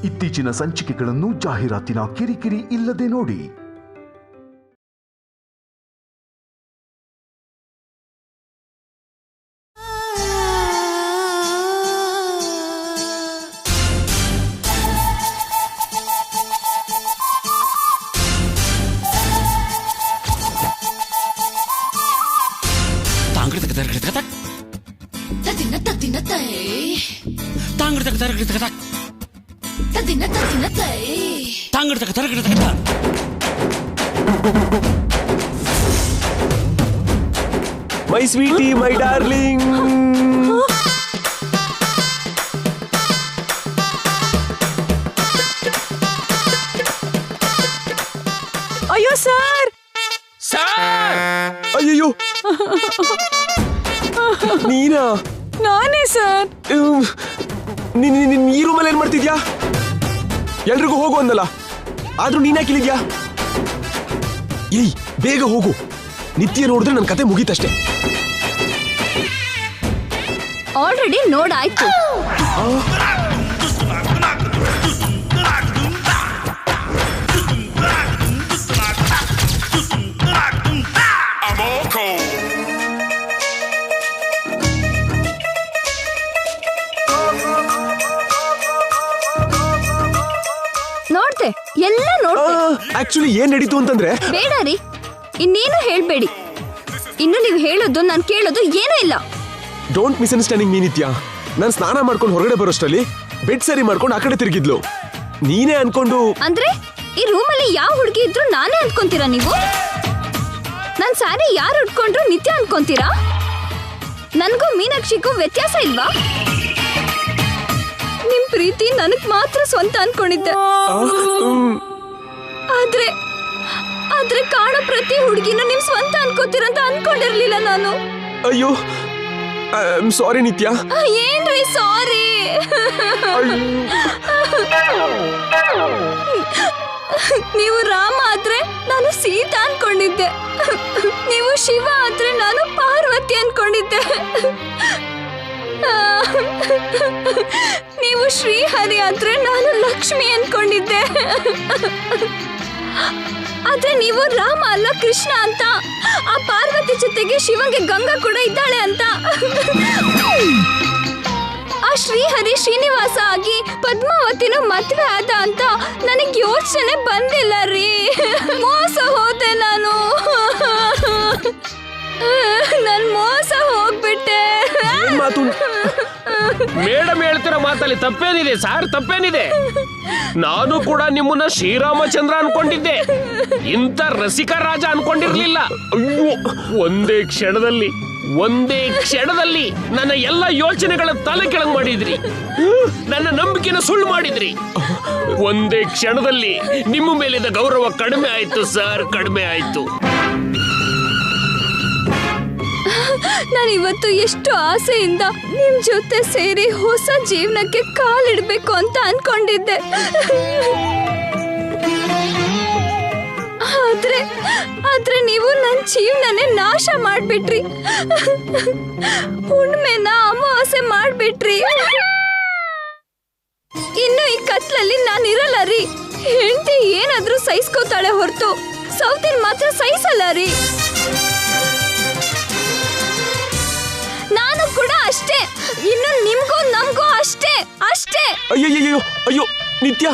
ಇತ್ತೀಚಿನ ಸಂಚಿಕೆಗಳನ್ನು ಜಾಹೀರಾತಿನ ಕಿರಿಕಿರಿ ಇಲ್ಲದೆ ನೋಡಿ. My sweetie, my darling. ಅಯ್ಯೋ ಸರ್, ಅಯ್ಯೋ ನೀನಾ? ನಾನೇ ಸರ್. ನೀನ್ ಈ ರೂಮಲ್ಲಿ ಏನ್ ಮಾಡ್ತಿದ್ಯಾ? ಎಲ್ರಿಗೂ ಹೋಗು ಅಂದಲ್ಲ, ಆದ್ರೂ ನೀನ್ ಯಾಕೆ ಇಲ್ಲಿದ್ಯಾ? ಏಯ್ ಬೇಗ ಹೋಗು, ನಿತ್ಯ ನೋಡಿದ್ರೆ ನನ್ನ ಕತೆ ಮುಗೀತಷ್ಟೇ. ಆಲ್ರೆಡಿ ನೋಡಾಯ್ತು. ನೋಡ್ದೆ, ಎಲ್ಲ ನೋಡ್ದೆ. ಆಕ್ಚುಲಿ ಏನ್ ನಡೀತು ಅಂತಂದ್ರೆ, ಬೇಡ ರೀ, ಇನ್ನೇನು ಹೇಳ್ಬೇಡಿ. ಇನ್ನು ನೀವು ಹೇಳೋದು ನಾನು ಕೇಳೋದು ಏನೂ ಇಲ್ಲ. ಡೋಂಟ್ ಮಿಸ್ಅಂಡರ್ಸ್ಟ್ಯಾಂಡಿಂಗ್ ಮೀ ನಿತ್ಯ. ನಾನು ಸ್ನಾನ ಮಾಡ್ಕೊಂಡು ಹೊರಗಡೆ ಬರೋಷ್ಟರಲ್ಲಿ ಬೆಡ್ ಸರಿ ಮಾಡ್ಕೊಂಡು ಆ ಕಡೆ ತಿರುಗಿದ್ಲು. ನೀನೇ ಅನ್ಕೊಂಡು. ಅಂದ್ರೆ ಈ ರೂಮಲ್ಲಿ ಯಾವ ಹುಡುಗಿ ಇದ್ರು ನಾನೇ ಅನ್ಕೊಂತೀರಾ ನೀವು? ನನ್ ಸ್ಯಾರಿ ಯಾರು ಉಟ್ಕೊಂಡ್ರು ನಿತ್ಯ ಅನ್ಕೊಂತೀರಾ? ನನ್ಗೂ ಮೀನಾಕ್ಷಿಗೂ ವ್ಯತ್ಯಾಸ ಇಲ್ವಾ? ನಿಮ್ ಪ್ರೀತಿ ನನಗ್ ಮಾತ್ರ ಸ್ವಂತ ಅನ್ಕೊಂಡಿದ್ದೆ. ಆದ್ರೆ ಕಾಣೋ ಪ್ರತಿ ಹುಡುಗಿನೂ ನಿಮ್ ಸ್ವಂತ ಅನ್ಕೋತೀರಂತ ಅನ್ಕೊಂಡಿರ್ಲಿಲ್ಲ ನಾನು. ಅಯ್ಯೋ ಸಾರಿ ನಿತ್ಯ. ಏನ್ರಿ ಸಾರಿ? ನೀವು ರಾಮ ಆದ್ರೆ ನಾನು ಸೀತಾ ಅನ್ಕೊಂಡಿದ್ದೆ, ನೀವು ಶಿವ ಆದ್ರೆ ನಾನು ಪಾರ್ವತಿ ಅನ್ಕೊಂಡಿದ್ದೆ, ನೀವು ಶ್ರೀಹರಿ ಆದ್ರೆ ನಾನು ಲಕ್ಷ್ಮಿ ಅನ್ಕೊಂಡಿದ್ದೆ. ಆದ್ರೆ ನೀವು ರಾಮ ಅಲ್ಲ ಕೃಷ್ಣ ಅಂತ, ಆ ಪಾರ್ವತಿ ಜೊತೆಗೆ ಶಿವಂಗೆ ಗಂಗಾ ಕೂಡ ಇದ್ದಾಳೆ ಅಂತ, ಆ ಶ್ರೀಹರಿ ಶ್ರೀನಿವಾಸ ಆಗಿ ಪದ್ಮಾವತಿನೂ ಮದ್ವೆ ಆದ ಅಂತ ನನಗೆ ಯೋಚನೆ ಬಂದಿಲ್ಲ ರೀ. ಮೋಸ ಹೋದೆ ನಾನು, ನನ್ ಮೋಸ ಹೋಗ್ಬಿಟ್ಟೆ. ಮೇಡಮ್ ಹೇಳ್ತಿರೋ ಮಾತಲ್ಲಿ ತಪ್ಪೇನಿದೆ ಸರ್? ತಪ್ಪೇನಿದೆ? ನಾನು ಕೂಡ ನಿಮ್ಮನ್ನ ಶ್ರೀರಾಮಚಂದ್ರ ಅನ್ಕೊಂಡಿದ್ದೆ, ಇಂಥ ರಸಿಕ ರಾಜ ಅನ್ಕೊಂಡಿರ್ಲಿಲ್ಲ. ಅಯ್ಯೋ, ಒಂದೇ ಕ್ಷಣದಲ್ಲಿ ನನ್ನ ಎಲ್ಲ ಯೋಚನೆಗಳ ತಲೆ ಕೆಳಗ್ ಮಾಡಿದ್ರಿ, ನನ್ನ ನಂಬಿಕೆನ ಸುಳ್ಳು ಮಾಡಿದ್ರಿ. ಒಂದೇ ಕ್ಷಣದಲ್ಲಿ ನಿಮ್ಮ ಮೇಲಿದ್ದ ಗೌರವ ಕಡಿಮೆ ಆಯ್ತು ಸರ್, ಕಡಿಮೆ ಆಯ್ತು. ನಾನಿವತ್ತು ಎಷ್ಟು ಆಸೆಯಿಂದ ನಿಮ್ ಜೊತೆ ಸೇರಿ ಹೊಸ ಜೀವನಕ್ಕೆ ಕಾಲಿಡ್ಬೇಕು ಅಂತ ಅನ್ಕೊಂಡಿದ್ದೆ. ಆದ್ರೆ ನೀವು ನನ್ನ ಜೀವನನೇ ನಾಶ ಮಾಡ್ಬಿಟ್ರಿ, ಹುಣ್ಮೆನ ಅಮಾವಾಸ್ಯೆ ಮಾಡ್ಬಿಟ್ರಿ. ಇನ್ನು ಈ ಕತ್ಲಲ್ಲಿ ನಾನಿರಲ್ಲ ರೀ. ಹೆಂಡತಿ ಏನಾದ್ರೂ ಸಹಿಸ್ಕೋತಾಳೆ ಹೊರತು ಸೌತಿನ ಮಾತ್ರ ಸಹಿಸಲ್ಲ ರೀ. ನಾನು ಕೂಡ ಅಷ್ಟೇ, ಇನ್ನು ನಿಮ್ಗೂ ನಮ್ಗೂ ಅಷ್ಟೇ. ಅಯ್ಯೋ ನಿತ್ಯ,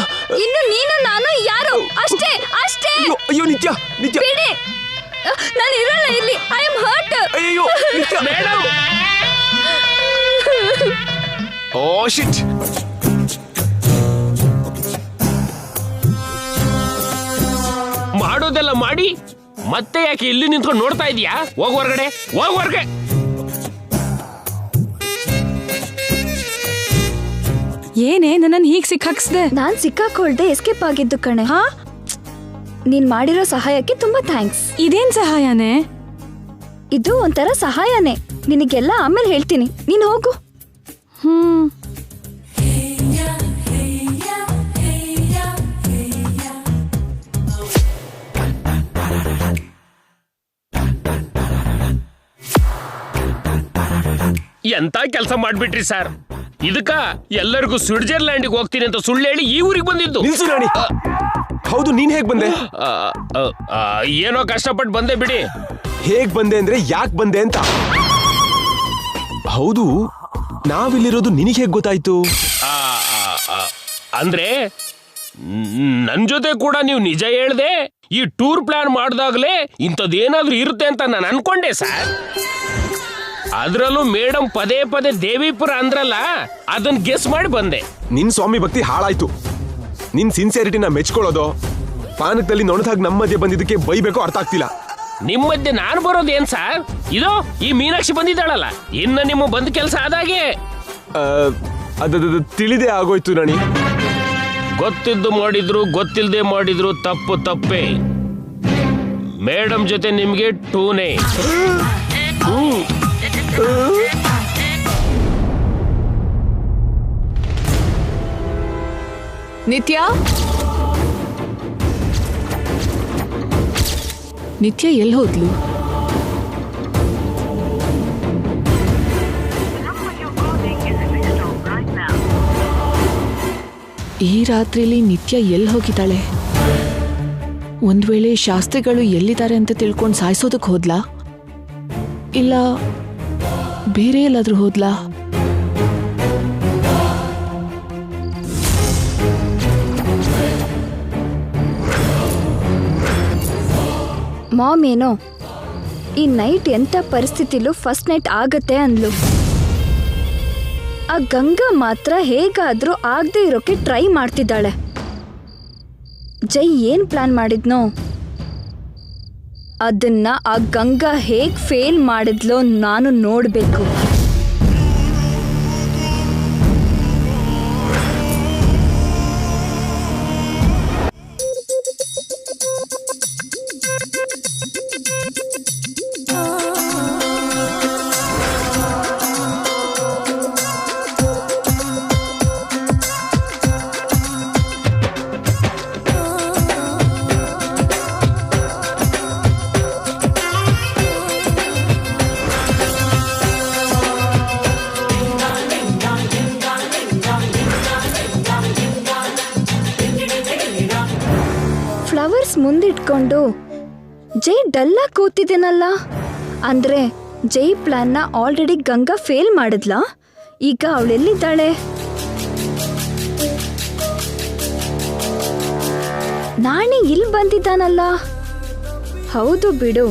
ಇನ್ನು ನೀನು ನಾನು ಯಾರು ಅಷ್ಟೇ. ಅಯ್ಯೋ ನಿತ್ಯ ಬಿಡಿ, ನಾನು ಇರಲ್ಲ ಇಲ್ಲಿ. I am hurt. ಅಯ್ಯೋ ನಿತ್ಯ. ಮೇಡಮ್, ಓ ಶಿಟ್. ಮಾಡೋದೆಲ್ಲ ಮಾಡಿ ಮತ್ತೆ ಯಾಕೆ ಇಲ್ಲಿ ನಿಂತ್ಕೊಂಡು ನೋಡ್ತಾ ಇದೀಯಾ? ಹೋಗ್ ಹೊರಗಡೆ. ಏನೇ ನನ್ನನ್ನು ಹೀಗೆ ಸಿಕ್ಕಾಕ್ಸ್ದೆ? ನಾನ್ ಸಿಕ್ಕಾಕೊಳ್ದೆ ಎಸ್ಕೇಪ್ ಆಗಿದ್ದು ಕಣೆ. ಹಾ, ನೀನ್ ಮಾಡಿರೋ ಸಹಾಯಕ್ಕೆ ತುಂಬಾ ಥ್ಯಾಂಕ್ಸ್. ಇದೇನ್ ಸಹಾಯನೇ? ಇದು ಒಂಥರ ಸಹಾಯನೇ. ನಿನಗೆಲ್ಲ ಆಮೇಲೆ ಹೇಳ್ತೀನಿ, ನೀನ್ ಹೋಗು. ಎಂತ ಕೆಲಸ ಮಾಡ್ಬಿಟ್ರಿ ಸರ್. ಇದಕ್ಕ ಎಲ್ಲರಿಗೂ ಸ್ವಿಟ್ಜರ್ಲ್ಯಾಂಡಿಗೆ ಹೋಗ್ತೀನಿ ಅಂತ ಸುಳ್ಳು ಹೇಳಿ ಈ ಊರಿಗೆ ಬಂದಿದ್ದು. ನಿಲ್ಸು ರಾಣಿ. ಹೌದು, ನೀನ್ ಹೇಗ್ ಬಂದೆ? ಏನೋ ಕಷ್ಟಪಟ್ಟು ಬಂದೆ ಬಿಡಿ. ಹೇಗ್ ಬಂದೆ ಅಂದ್ರೆ ಯಾಕೆ ಬಂದೆ ಅಂತ. ಹೌದು, ನಾವಿಲ್ಲಿರೋದು ನಿನಗೆ ಹೇಗ್ ಗೊತ್ತಾಯ್ತು? ಅಂದ್ರೆ ನನ್ ಜೊತೆ ಕೂಡ ನೀವು ನಿಜ ಹೇಳ್ದೆ. ಈ ಟೂರ್ ಪ್ಲಾನ್ ಮಾಡಿದಾಗ್ಲೇ ಇಂಥದ್ದೇನಾದ್ರೂ ಇರುತ್ತೆ ಅಂತ ನಾನು ಅನ್ಕೊಂಡೆ ಸರ್. ಅದ್ರಲ್ಲೂ ಮೇಡಮ್ ಪದೇ ಪದೇ ದೇವಿಪುರ ಅಂದ್ರಲ್ಲ, ಅದನ್ನ ಗೆಸ್ ಮಾಡಿ ಬಂದೆ. ನಿನ್ ಸ್ವಾಮಿ ಭಕ್ತಿ ಹಾಳಾಯ್ತು. ನಿನ್ ಸಿನ್ಸಿಯರಿಟಿನ ಮೆಚ್ಕೊಳ್ಳೋದು, ಪಾನಕದಲ್ಲಿ ನೊಣದಾಗ ನಮ್ಮ ಮಧ್ಯೆ ಬಂದಿದ್ದಕ್ಕೆ ಬೈಬೇಕೋ ಅರ್ಥ ಆಗ್ತಿಲ್ಲ. ನಿಮ್ ಮಧ್ಯೆ ನಾನು ಬರೋದೇನ್ ಸರ್? ಇದು ಈ ಮೀನಾಕ್ಷಿ ಬಂದಿದ್ದಾಳಲ್ಲ, ಇನ್ನ ನಿಮ್ಮ ಬಂದ್ ಕೆಲಸ ಆದಾಗೆ. ಅದು ತಿಳಿದೇ ಆಗೋಯ್ತು ರಾಣಿ. ಗೊತ್ತಿದ್ದು ಮಾಡಿದ್ರು ಗೊತ್ತಿಲ್ಲದೆ ಮಾಡಿದ್ರು ತಪ್ಪು ತಪ್ಪೇ. ಮೇಡಮ್ ಜೊತೆ ನಿಮ್ಗೆ ಟೂನೇ. ನಿತ್ಯ ನಿತ್ಯ ಎಲ್ಲಿ ಹೋದ್ಲು? ಈ ರಾತ್ರಿಲಿ ನಿತ್ಯ ಎಲ್ಲಿ ಹೋಗಿದ್ದಾಳೆ? ಒಂದ್ ವೇಳೆ ಶಾಸ್ತ್ರಿಗಳು ಎಲ್ಲಿದ್ದಾರೆ ಅಂತ ತಿಳ್ಕೊಂಡು ಸಾಯಿಸೋದಕ್ಕೆ ಹೋದ್ಲಾ, ಇಲ್ಲ ಬೇರೆ ಎಲ್ಲಾದ್ರೂ ಹೋದ್ಲಾ? ಮಾಮ್ ಏನೋ ಈ ನೈಟ್ ಎಂಥ ಪರಿಸ್ಥಿತಿಲೂ ಫಸ್ಟ್ ನೈಟ್ ಆಗತ್ತೆ ಅಂದ್ಲು. ಆ ಗಂಗಾ ಮಾತ್ರ ಹೇಗಾದ್ರೂ ಆಗದೆ ಇರೋಕೆ ಟ್ರೈ ಮಾಡ್ತಿದ್ದಾಳೆ. ಜೈ ಏನ್ ಪ್ಲಾನ್ ಮಾಡಿದ್ನೋ ಅದನ್ನ ಆ ಗಂಗಾ ಹೇಗ್ ಫೇಲ್ ಮಾಡಿದ್ಲೋ ನಾನು ನೋಡ್ಬೇಕು. ಫ್ಲವರ್ಸ್ ಮುಂದಿಟ್ಕೊಂಡು ಜೈ ಡಲ್ಲ ಕೂತಿದ್ದೇನಲ್ಲ, ಅಂದ್ರೆ ಜೈ ಪ್ಲಾನ್ನ ಆಲ್ರೆಡಿ ಗಂಗಾ ಫೇಲ್ ಮಾಡಿದ್ಲಾ? ಈಗ ಅವಳೆಲ್ಲಿದ್ದಾಳೆ? ನಾಣಿ ಇಲ್ಲಿ ಬಂದಿದ್ದಾನಲ್ಲ. ಹೌದು ಬಿಡು,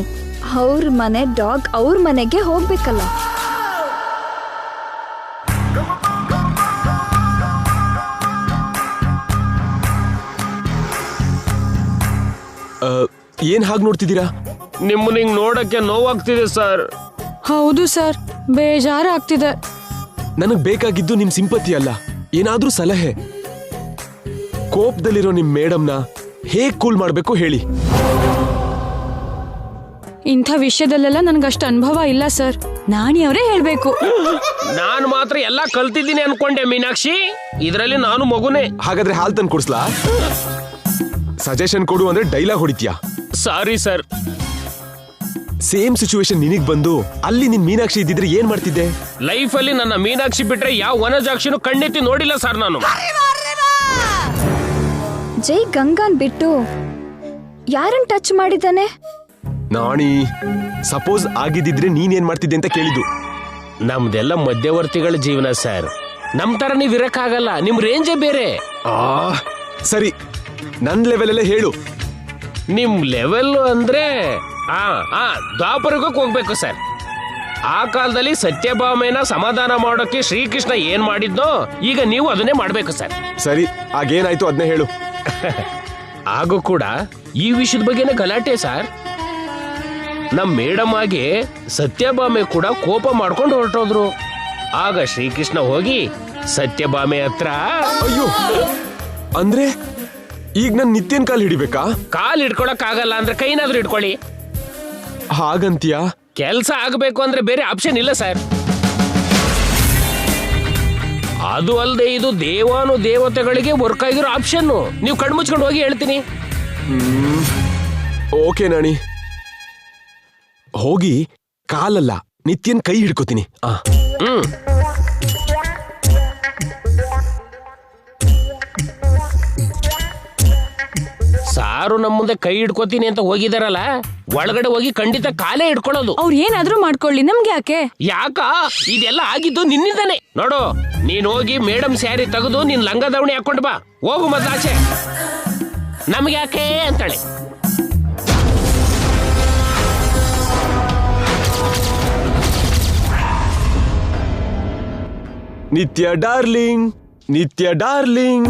ಅವ್ರ ಮನೆ ಡಾಗ್ ಅವ್ರ ಮನೆಗೆ ಹೋಗ್ಬೇಕಲ್ಲ. ಏನ್ ಹಾಗೆ ನೋಡ್ತಿದ್ದೀರಾ? ನಿಮ್ಮನ್ನ ಹಿಂಗ್ ನೋಡಕ್ಕೆ ನೋವಾಗ್ತಿದೆ ಸರ್. ಹೌದು ಸರ್, ಬೇಜಾರಾಗ್ತಿದೆ. ನನಗ್ ಬೇಕಾಗಿದ್ದು ನಿಮ್ ಸಿಂಪತಿ ಅಲ್ಲ, ಏನಾದ್ರೂ ಸಲಹೆ. ಕೋಪದಲ್ಲಿರೋ ನಿಮ್ ಮೇಡಮ್ನ ಹೇಗ್ ಕೂಲ್ ಮಾಡ್ಬೇಕು ಹೇಳಿ. ಇಂಥ ವಿಷಯದಲ್ಲೆಲ್ಲ ನನ್ಗಷ್ಟು ಅನುಭವ ಇಲ್ಲ ಸರ್, ನಾಣಿಯವರೇ ಹೇಳ್ಬೇಕು. ನಾನು ಮಾತ್ರ ಎಲ್ಲ ಕಲ್ತಿದ್ದೀನಿ ಅನ್ಕೊಂಡೆ ಮೀನಾಕ್ಷಿ. ಇದರಲ್ಲಿ ನಾನು ಮಗುನೇ. ಹಾಗಾದ್ರೆ ಹಾಲ್ ತಂದು ಕೊಡ್ಸ್ಲಾ? ಸಜೆಷನ್ ಕೊಡು ಅಂದ್ರೆ ಡೈಲಾಗ್ ಹೊಡಿತ್ಯಾ? Sorry sir. ಸೇಮ್ ಸಿಚುವೇಶನ್ ನಿನಗ್ ಬಂದು ಅಲ್ಲಿ ನಿನ್ ಮೀನಾಕ್ಷಿ ಇದ್ದಿದ್ರೆ ಏನ್ ಮಾಡ್ತಿದ್ದೆ? ಲೈಫಲ್ಲಿ ನನ್ನ ಮೀನಾಕ್ಷಿ ಬಿಟ್ರೆ ಯಾವ ವನಜಾಕ್ಷಿನೂ ಕಣ್ಣೆತ್ತಿ ನೋಡಿಲ್ಲ ಸರ್ ನಾನು. ಜೈ ಗಂಗಾನ್ ಬಿಟ್ಟು ಯಾರನ್ ಟಚ್ ಮಾಡಿದ್ದಾನೆ? ನಾಣಿ, ಸಪೋಸ್ ಆಗಿದ್ದಿದ್ರೆ ನೀನೇನ್ ಮಾಡ್ತಿದ್ದೆ ಅಂತ ಕೇಳಿದ್ದು. ನಮ್ದೆಲ್ಲ ಮಧ್ಯವರ್ತಿಗಳ ಜೀವನ ಸರ್. ನಮ್ ತರ ನೀವ್ ಇರಕ್ಕಾಗಲ್ಲ, ನಿಮ್ ರೇಂಜೇ ಬೇರೆ. ಸರಿ, ನನ್ ಲೆವೆಲ್ ಅಲ್ಲೇ ಹೇಳು. ನಿಮ್ ಲೆವೆಲ್ ಅಂದ್ರೆ ದ್ವಾಪರಕ್ಕೆ ಹೋಗ್ಬೇಕು ಸರ್. ಆ ಕಾಲದಲ್ಲಿ ಸತ್ಯಭಾಮೆನ ಸಮಾಧಾನ ಮಾಡೋಕೆ ಶ್ರೀಕೃಷ್ಣ ಏನ್ ಮಾಡಿದ್ನೋ ಈಗ ನೀವು ಅದನ್ನೇ ಮಾಡ್ಬೇಕು ಸರ್. ಸರಿ, ಆಗೇನಾಯ್ತು ಅದನ್ನೇ ಹೇಳು. ಹಾಗೂ ಕೂಡ ಈ ವಿಷಯದ ಬಗ್ಗೆನೇ ಗಲಾಟೆ ಸರ್. ನಮ್ ಮೇಡಮ್ ಆಗಿ ಸತ್ಯಭಾಮೆ ಕೂಡ ಕೋಪ ಮಾಡ್ಕೊಂಡು ಹೊರಟೋದ್ರು. ಆಗ ಶ್ರೀಕೃಷ್ಣ ಹೋಗಿ ಸತ್ಯಭಾಮೆ ಹತ್ರ, ಅಯ್ಯೋ, ಅಂದ್ರೆ ಈಗ ನನ್ ನಿತ್ಯನ್ ಕಾಲ್ ಹಿಡಿಬೇಕಾ? ಕಾಲ್ ಹಿಡ್ಕೊಳಕ್ ಆಗಲ್ಲ ಅಂದ್ರೆ ಕೈನಾದ್ರೂ ಹಿಡ್ಕೊಳ್ಳಿ. ಹಾಗಂತೀಯಾ? ಕೆಲ್ಸ ಆಗ್ಬೇಕು ಅಂದ್ರೆ ಬೇರೆ ಆಪ್ಷನ್ ಇಲ್ಲ ಸರ್. ಅದು ಅಲ್ಲದೆ ಇದು ದೇವಾನು ದೇವತೆಗಳಿಗೆ ವರ್ಕ್ ಆಗಿರೋ ಆಪ್ಷನ್. ನೀವು ಕಣ್ಮುಚ್ಕೊಂಡು ಹೋಗಿ ಹೇಳ್ತೀನಿ. ಓಕೆ ನಾಣಿ, ಹೋಗಿ ಕಾಲಲ್ಲ ನಿತ್ಯನ್ ಕೈ ಹಿಡ್ಕೋತೀನಿ. ಸಾರು ನಮ್ಮ ಮುಂದೆ ಕೈ ಹಿಡ್ಕೋತೀನಿ ಅಂತ ಹೋಗಿದಾರಲ್ಲ, ಒಳಗಡೆ ಹೋಗಿ ಖಂಡಿತ ಕಾಲೇ ಹಿಡ್ಕೊಳ್ಳೋದು. ಅವ್ರು ಏನಾದ್ರೂ ಮಾಡ್ಕೊಳ್ಳಿ, ನಮ್ಗೆ ಯಾಕೆ? ಯಾಕ ಇದೆಲ್ಲ ಆಗಿದ್ದು ನಿನ್ನಿಂದಾನೆ. ನೋಡು, ನೀನ್ ಹೋಗಿ ಮೇಡಮ್ ಸ್ಯಾರಿ ತೆಗೆದು ನಿನ್ ಲಂಗ ದಾವಣಿ ಹಾಕೊಂಡು ಬಾ. ಹೋಗು ಮೊದ್ಲು ಆಚೆ. ನಮ್ಗೆ ಯಾಕೆ ಅಂತಾಳೆ. ನಿತ್ಯ ಡಾರ್ಲಿಂಗ್, ನಿತ್ಯ ಡಾರ್ಲಿಂಗ್,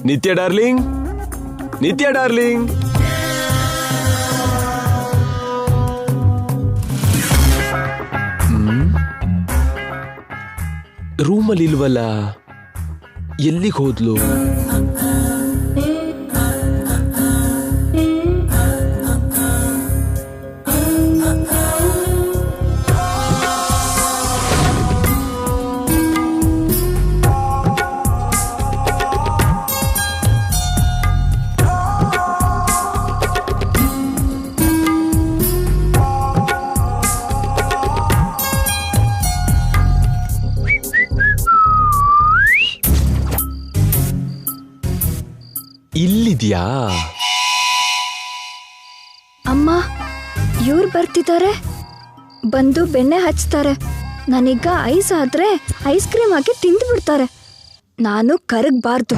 ನಿತ್ಯ ಡಾರ್ಲಿಂಗ್, ನಿತ್ಯ ಡಾರ್ಲಿಂಗ್. ರೂಮಲ್ಲಿ ಇಲ್ವಲ್ಲ, ಎಲ್ಲಿಗೆ ಹೋದ್ಲು? ಇಲ್ಲಿದ್ಯಾ? ಅಮ್ಮ, ಇವ್ರು ಬರ್ತಿದ್ದಾರೆ. ಬಂದು ಬೆಣ್ಣೆ ಹಚ್ತಾರೆ. ನನೀಗ ಐಸ್ ಆದ್ರೆ ಐಸ್ ಕ್ರೀಮ್ ಹಾಕಿ ತಿಂದು ಬಿಡ್ತಾರೆ. ನಾನು ಕರಗಬಾರ್ದು.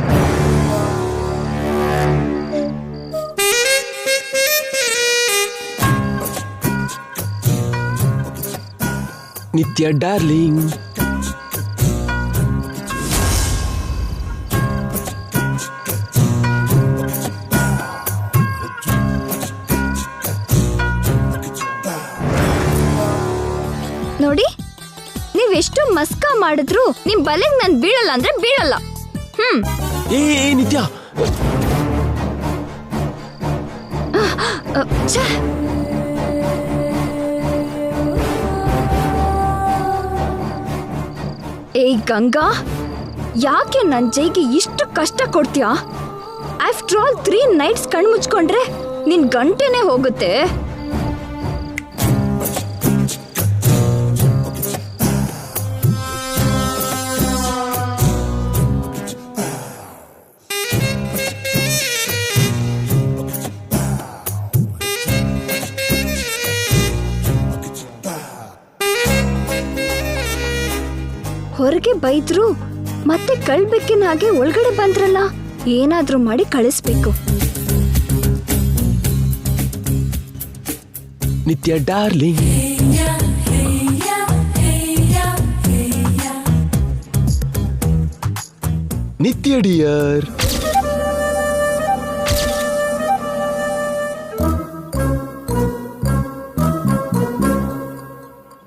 ನಿತ್ಯ ಡಾರ್ಲಿಂಗ್, ನೋಡಿ, ನೀವೆಷ್ಟು ಮಸ್ಕ ಮಾಡಿದ್ರು ನಿಮ್ ಬಲೆಗ್ ನಾನ್ ಬೀಳಲ್ಲ ಅಂದ್ರೆ ಬೀಳಲ್ಲ. ಏ ನಿತ್ಯ, ಛೆ! ಏಯ್ ಗಂಗಾ, ಯಾಕೆ ನನ್ ಜೈಗೆ ಇಷ್ಟು ಕಷ್ಟ ಕೊಡ್ತೀಯಾ? ಆಫ್ಟರ್ ಆಲ್ 3 ನೈಟ್ಸ್ ಕಣ್ ಮುಚ್ಕೊಂಡ್ರೆ ನಿನ್ ಗಂಟೆನೆ ಹೋಗುತ್ತೆ. ಹೊರಗೆ ಬೈದ್ರು ಮತ್ತೆ ಕಳ್ಬೇಕಿನ ಹಾಗೆ ಒಳಗಡೆ ಬಂದ್ರಲ್ಲ, ಏನಾದ್ರೂ ಮಾಡಿ ಕಳಿಸ್ಬೇಕು. ನಿತ್ಯ ಡಾರ್ಲಿಂಗ್, ನಿತ್ಯ dear,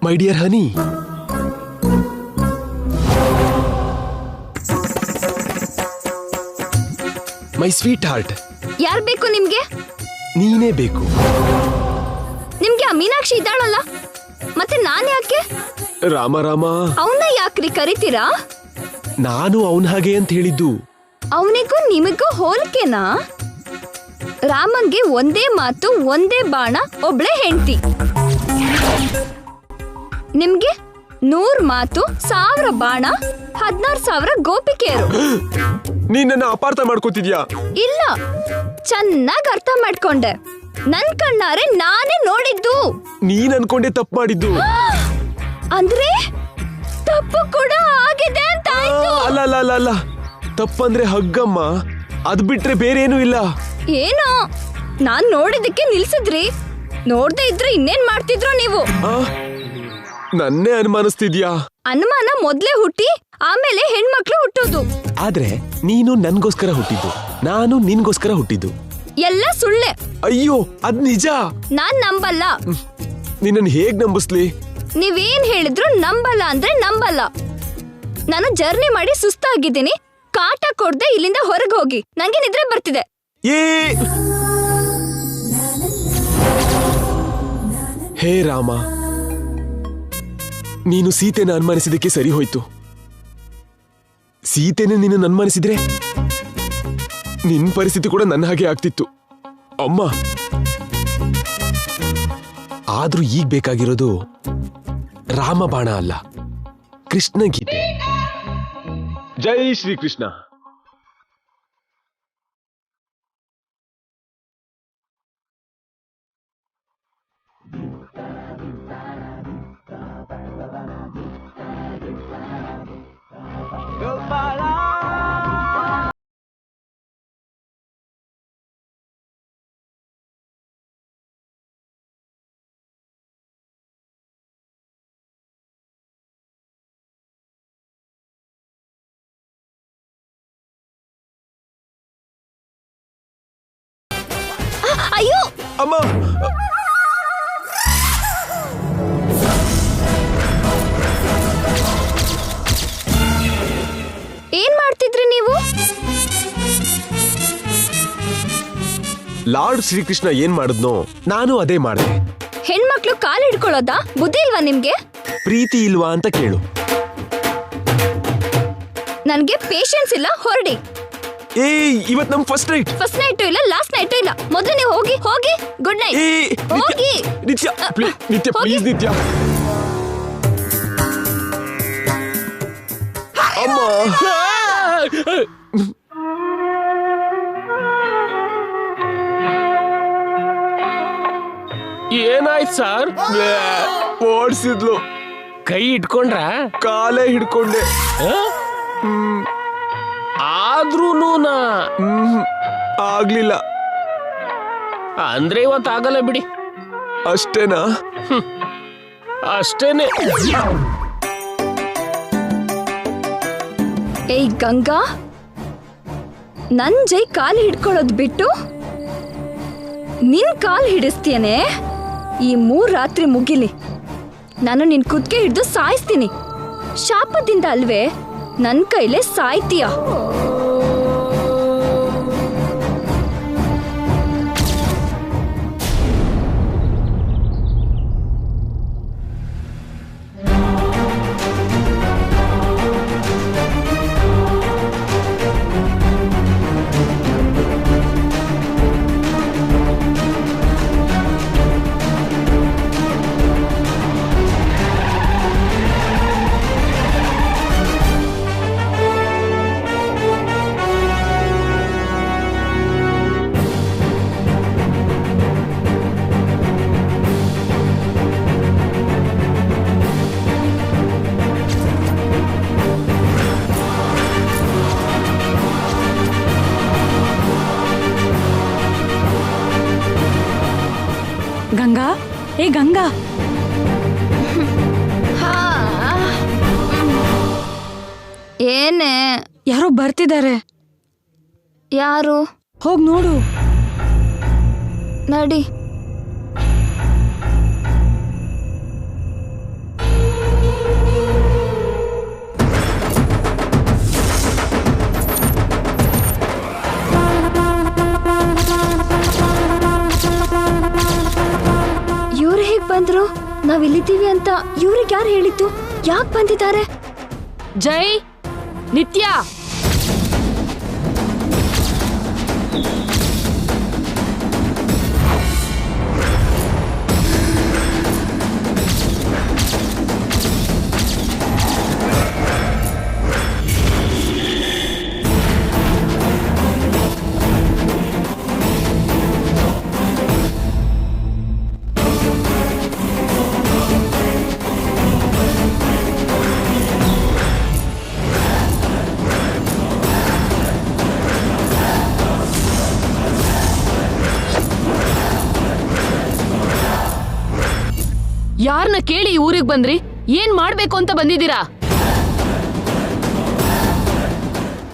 my dear honey, my sweet heart. ಯಾರ್ ಬೇಕು ನಿಮ್ಗೆ? ನೀನೇ ಬೇಕು. ನಿಮ್ಗೆ ಆ ಮೀನಾಕ್ಷಿ ಇದ್ದಾಳಲ್ಲ, ಮತ್ತೆ ನಾನ್ ಯಾಕೆ? ರಾಮ ರಾಮ, ಅವನ್ನ ಯಾಕ್ರಿ ಕರಿತೀರಾ? ನಾನು ಅವನ ಹಾಗೆ ಅಂತ ಹೇಳಿದ್ದು. ಅವನಿಗೂ ನಿಮಗೂ ಹೋಲಿಕೆನಾ? ರಾಮಂಗೆ ಒಂದೇ ಮಾತು, ಒಂದೇ ಬಾಣ, ಒಬ್ಳೆ ಹೆಂಡತಿ. ನಿಮ್ಗೆ 100 ಮಾತು, 1000 ಬಾಣ, 16,000 ಗೋಪಿಕೆಯರು. ನೀನನ್ನ ಅಪಾರ್ಥ ಮಾಡ್ಕೋತಿದ್ಯಾ? ಇಲ್ಲ, ಚೆನ್ನಾಗ್ ಅರ್ಥ ಮಾಡ್ಕೊಂಡೆ. ನನ್ ಕಣ್ಣಾರೆ ನಾನೇ ನೋಡಿದ್ದು. ನೀನ್ ಅನ್ಕೊಂಡೆ ತಪ್ಪು ಮಾಡಿದ್ದು. ಅಂದ್ರೆ ತಪ್ಪು ಕೂಡ ಆಗಿದೆ ಅಂತ ಆಯ್ತು. ಅಲ್ಲ ಅಲ್ಲ ಅಲ್ಲ ಅಲ್ಲ, ತಪ್ಪಂದ್ರೆ ಹಗ್ಗಮ್ಮ, ಅದ್ ಬಿಟ್ರೆ ಬೇರೆ ಏನೂ ಇಲ್ಲ. ಏನೋ ನಾನ್ ನೋಡಿದಕ್ಕೆ ನಿಲ್ಸಿದ್ರಿ, ನೋಡ್ದೆ ಇದ್ರೆ ಇನ್ನೇನ್ ಮಾಡ್ತಿದ್ರು ನೀವು? ನನ್ನೇ ಅನುಮಾನಿಸ್ತಿದ್ಯಾ? ಅನುಮಾನ ಮೊದ್ಲೇ ಹುಟ್ಟಿ ಆಮೇಲೆ ಹೆಣ್ಮಕ್ಳು ಹುಟ್ಟೋದು. ಆದ್ರೆ ನೀನು ನನ್ಗೋಸ್ಕರ ಹುಟ್ಟಿದ್ದು, ನಾನು ನಿನ್ಗೋಸ್ಕರ ಹುಟ್ಟಿದ್ದು. ಎಲ್ಲ ಸುಳ್ಳೆ. ಅಯ್ಯೋ, ಅದ್ ನಿಜ. ನಾನ್ ನಂಬಲ್ಲ. ನಿನ್ನನ್ ಹೇಗ್ ನಂಬಿಸ್ಲಿ? ನೀವೇನ್ ಹೇಳಿದ್ರು ನಂಬಲ್ಲ ಅಂದ್ರೆ ನಂಬಲ್ಲ. ನಾನು ಜರ್ನಿ ಮಾಡಿ ಸುಸ್ತಾಗಿದ್ದೀನಿ. ಕಾಟ ಕೊಡ್ದೆ ಇಲ್ಲಿಂದ ಹೊರಗೆ ಹೋಗಿ, ನಂಗೆ ನಿದ್ರೆ ಬರ್ತಿದೆ. ಹೇ ರಾಮ, ನೀನು ಸೀತೆನ ಅನುಮಾನಿಸಿದಕ್ಕೆ ಸರಿ ಹೋಯ್ತು. ಸೀತೆನೆ ನಿನ್ನ ಅನುಮಾನಿಸಿದ್ರೆ ನಿನ್ ಪರಿಸ್ಥಿತಿ ಕೂಡ ನನ್ನ ಹಾಗೆ ಆಗ್ತಿತ್ತು ಅಮ್ಮ. ಆದ್ರೂ ಈಗ ಬೇಕಾಗಿರೋದು ರಾಮಬಾಣ ಅಲ್ಲ, ಕೃಷ್ಣ ಗೀತೆ. ಜೈ ಶ್ರೀ ಕೃಷ್ಣ. ಅಮ್ಮ ಏನ್ ಮಾಡ್ತಿದ್ರಿ ನೀವು? ಲಾರ್ಡ್ ಶ್ರೀಕೃಷ್ಣ ಏನ್ ಮಾಡಿದ್ನೋ ನಾನು ಅದೇ ಮಾಡಿದೆ. ಹೆಣ್ಮಕ್ಳು ಕಾಲ್ ಹಿಡ್ಕೊಳ್ಳೋದಾ? ಬುದ್ಧಿ ಇಲ್ವಾ ನಿಮ್ಗೆ? ಪ್ರೀತಿ ಇಲ್ವಾ ಅಂತ ಕೇಳು. ನನ್ಗೆ ಪೇಷನ್ಸ್ ಇಲ್ಲ, ಹೊರಡಿ. ಇವತ್ ನಮ್ ಫಸ್ಟ್ ನೈಟ್. ಫಸ್ಟ್ ನೈಟು ಇಲ್ಲ, ಲಾಸ್ಟ್ ನೈಟು ಇಲ್ಲ. ಮೊದಲು ನೀವು ಹೋಗಿ ಹೋಗಿ. Good night. ಹೋಗಿ. ನಿತ್ಯ ನಿತ್ಯ ಹೋಗಿ. ಪ್ಲೀಸ್ ನಿತ್ಯ. ಅಮ್ಮ ಏನಾಯ್ತು ಸರ್? ಓಡಿಸಿದ್ಲು. ಕೈ ಇಟ್ಕೊಂಡ್ರ? ಕಾಲೇ ಹಿಡ್ಕೊಂಡೆ. ಆದ್ರೂನೂನಾ? ಆಗ್ಲಿಲ್ಲ. ಅಂದ್ರೆ ಇವತ್ತಾಗಲ್ಲ ಬಿಡಿ. ಅಷ್ಟೇನಾ? ಅಷ್ಟೇನೆ. ಏಯ್ ಗಂಗಾ, ನನ್ ಜೈ ಕಾಲ್ ಹಿಡ್ಕೊಳ್ಳೋದ್ ಬಿಟ್ಟು ನಿನ್ ಕಾಲ್ ಹಿಡಿಸ್ತೀಯನೆ. ಈ 3 ರಾತ್ರಿ ಮುಗಿಲಿ, ನಾನು ನಿನ್ ಕುದ್ಕೆ ಹಿಡಿದು ಸಾಯಿಸ್ತೀನಿ. ಶಾಪದಿಂದ ಅಲ್ವೇ ನನ್ ಕೈಲೇ ಸಾಯ್ತೀಯ. ಗಂಗಾ, ಏ ಗಂಗಾ, ಏನೇ? ಯಾರೋ ಬರ್ತಿದ್ದಾರೆ. ಯಾರು? ಹೋಗ್ ನೋಡು. ನಡಿ. ಇವ್ರು ಹೇಗ್ ಬಂದ್ರು? ನಾವಿಲ್ಲಿದ್ದೀವಿ ಅಂತ ಇವ್ರಿಗೆ ಯಾರು ಹೇಳಿದ್ದು? ಯಾಕೆ ಬಂದಿದ್ದಾರೆ? ಜೈ, ನಿತ್ಯ, ಯಾರನ್ನ ಕೇಳಿ ಊರಿಗೆ ಬಂದ್ರಿ? ಏನ್ ಮಾಡ್ಬೇಕು ಅಂತ ಬಂದಿದ್ದೀರಾ?